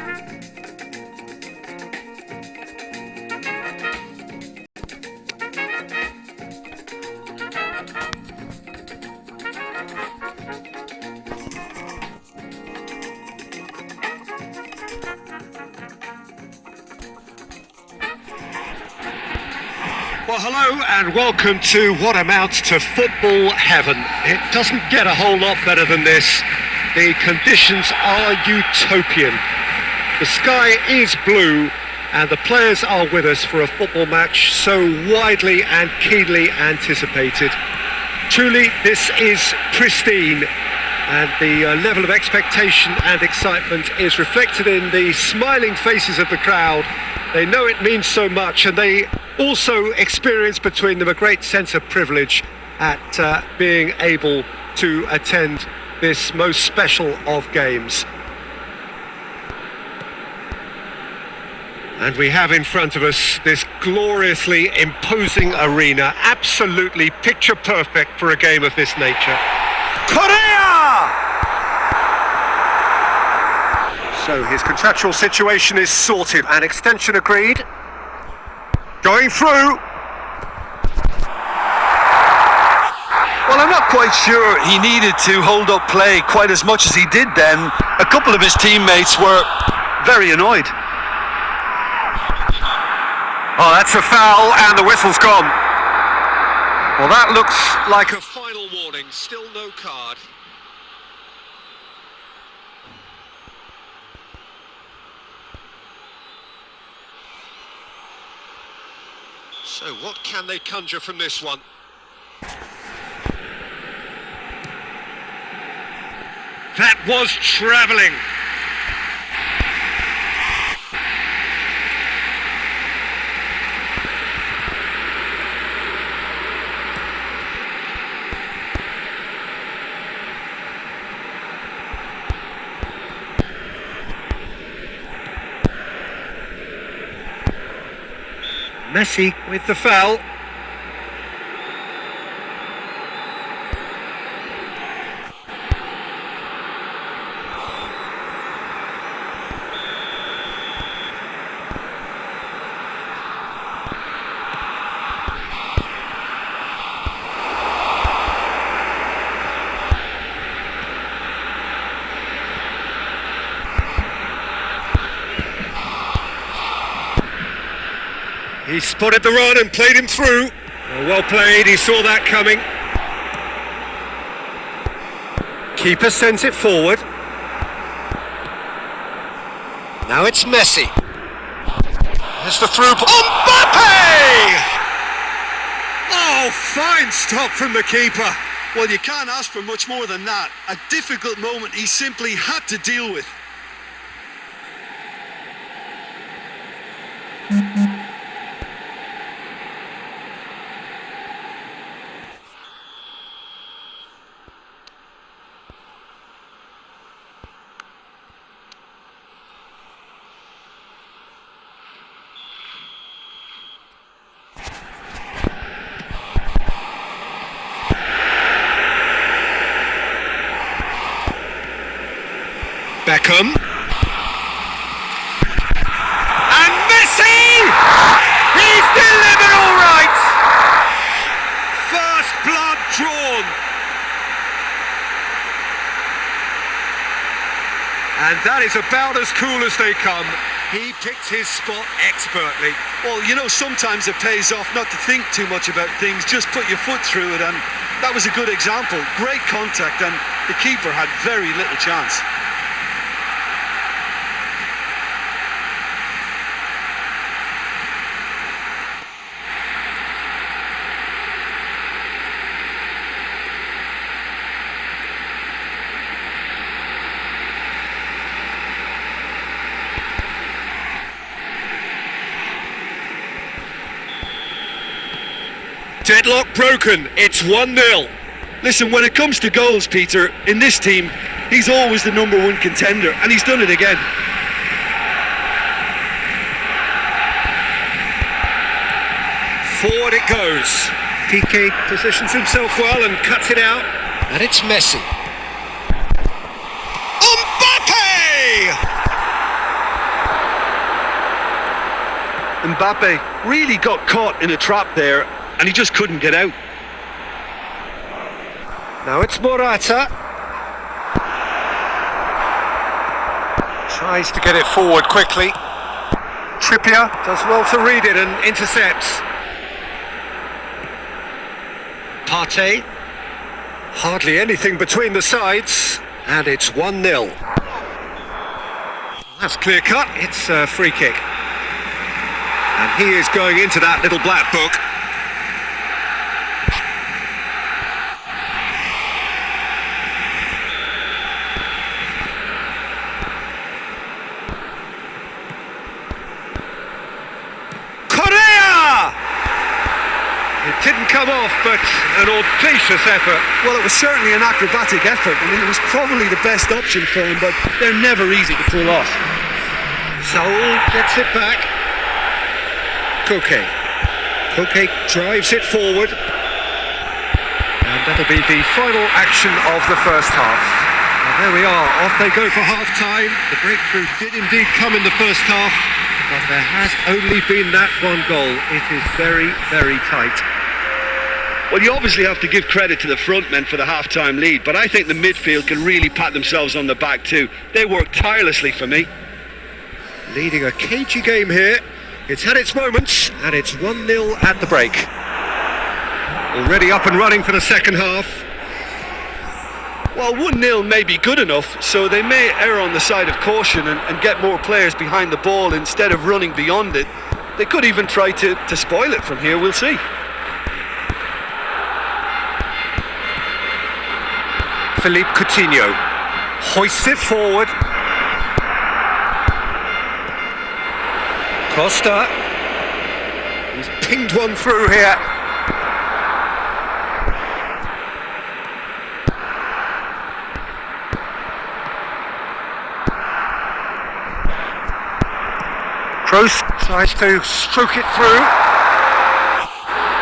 Well, hello and welcome to what amounts to football heaven. It doesn't get a whole lot better than this. The conditions are utopian. The sky is blue and the players are with us for a football match so widely and keenly anticipated. Truly, this is pristine, and the level of expectation and excitement is reflected in the smiling faces of the crowd. They know it means so much, and they also experience between them a great sense of privilege at being able to attend this most special of games. And we have in front of us this gloriously imposing arena, absolutely picture perfect for a game of this nature. Correa! So his contractual situation is sorted, an extension agreed. Going through. Well, I'm not quite sure he needed to hold up play quite as much as he did then. A couple of his teammates were very annoyed. Oh, that's a foul and the whistle's gone. Well, that looks like a final warning, still no card. So what can they conjure from this one? That was travelling. Messi with the foul. He spotted the run and played him through. Well played, he saw that coming. Keeper sends it forward. Now it's Messi. There's the through ball. Mbappe! Oh, fine stop from the keeper. Well, you can't ask for much more than that. A difficult moment he simply had to deal with. Beckham. And Messi! He's delivered all right! First blood drawn. And that is about as cool as they come. He picked his spot expertly. Well, you know, sometimes it pays off not to think too much about things, just put your foot through it, and that was a good example. Great contact, and the keeper had very little chance. Deadlock broken, it's 1-0. Listen, when it comes to goals, Peter, in this team, he's always the #1 contender, and he's done it again. Forward it goes. Piqué positions himself well and cuts it out. And it's Messi. Mbappe! Mbappe really got caught in a trap there and he just couldn't get out. Now it's Morata. Tries to get it forward quickly. Trippier does well to read it and intercepts. Partey. Hardly anything between the sides, and it's 1-0. That's clear cut. It's a free kick. And he is going into that little black book. It didn't come off, but an audacious effort. Well, it was certainly an acrobatic effort. I mean, it was probably the best option for him, but they're never easy to pull off. Saul gets it back. Koke. Koke drives it forward. And that'll be the final action of the first half. And there we are, off they go for half-time. The breakthrough did indeed come in the first half, but there has only been that one goal. It is very, very tight. Well, you obviously have to give credit to the front men for the half-time lead, but I think the midfield can really pat themselves on the back too. They worked tirelessly for me. Leading a cagey game here. It's had its moments, and it's 1-0 at the break. Already up and running for the second half. Well, 1-0 may be good enough, so they may err on the side of caution and get more players behind the ball instead of running beyond it. They could even try to spoil it from here, we'll see. Philippe Coutinho hoists it forward. Costa. He's pinged one through here. Kroos tries to stroke it through.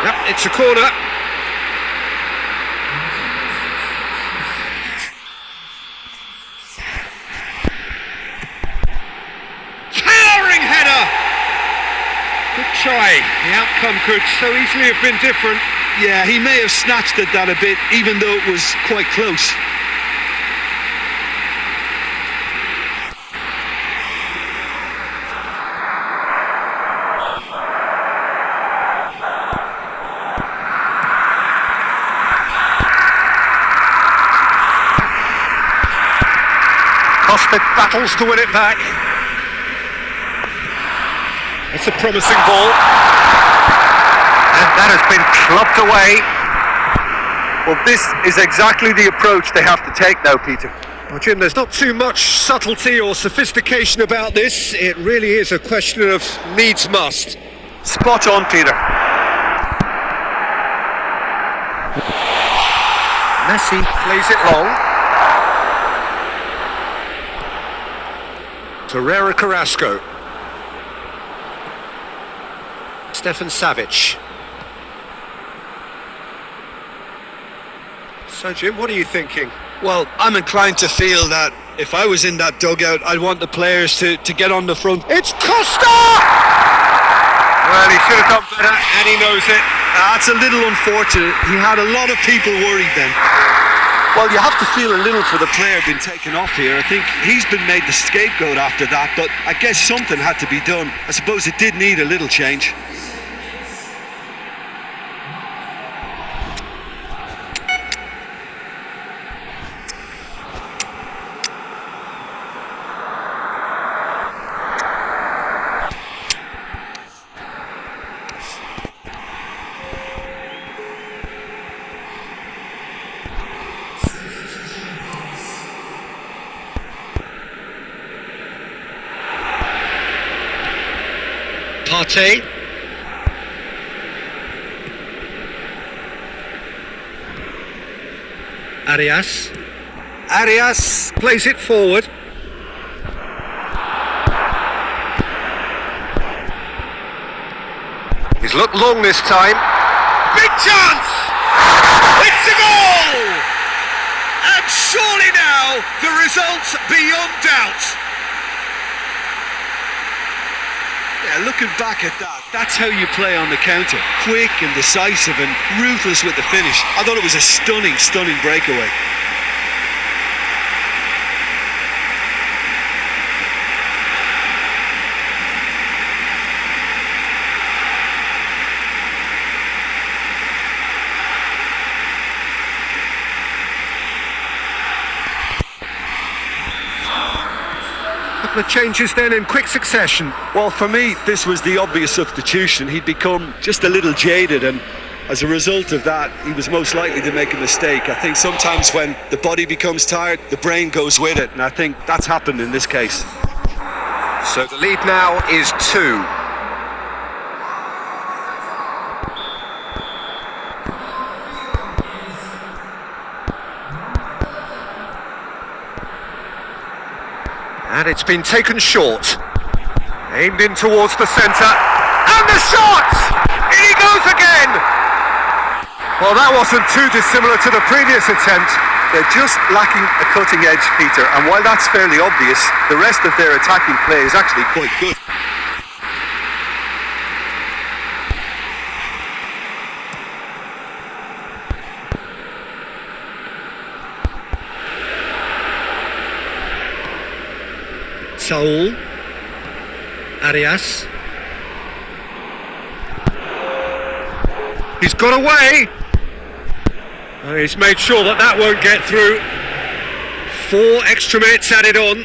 Yep, it's a corner. Towering header! Good try. The outcome could so easily have been different. Yeah, he may have snatched at that a bit, even though it was quite close. Costa battles to win it back. It's a promising ball. And that has been clubbed away. Well, this is exactly the approach they have to take now, Peter. Well, Jim, there's not too much subtlety or sophistication about this. It really is a question of needs must. Spot on, Peter. Messi plays it long. Torreira Carrasco. Stefan Savic. So, Jim, what are you thinking? Well, I'm inclined to feel that if I was in that dugout, I'd want the players to get on the front. It's Costa! Well, he should have done better, and he knows it. That's a little unfortunate. He had a lot of people worried then. Well, you have to feel a little for the player being taken off here. I think he's been made the scapegoat after that, but I guess something had to be done. I suppose it did need a little change. Partey. Arias plays it forward. He's looked long this time. Big chance! It's a goal! And surely now the result beyond doubt. Yeah, looking back at that, that's how you play on the counter. Quick and decisive and ruthless with the finish. I thought it was a stunning, stunning breakaway. The changes then in quick succession. Well, for me, this was the obvious substitution. He'd become just a little jaded, and as a result of that, he was most likely to make a mistake. I think sometimes when the body becomes tired, the brain goes with it, and I think that's happened in this case. So the lead now is 2. And it's been taken short. Aimed in towards the centre. And the shot! In he goes again! Well, that wasn't too dissimilar to the previous attempt. They're just lacking a cutting edge, Peter, and while that's fairly obvious, the rest of their attacking play is actually quite good. Saul, Arias, he's got away, and he's made sure that that won't get through. 4 extra minutes added on.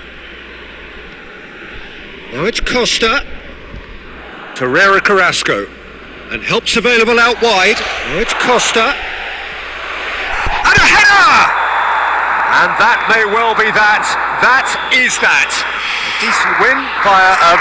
Now it's Costa, Torreira Carrasco, and help's available out wide. Now it's Costa, and a header! And that may well be that. That is that. A decent win via a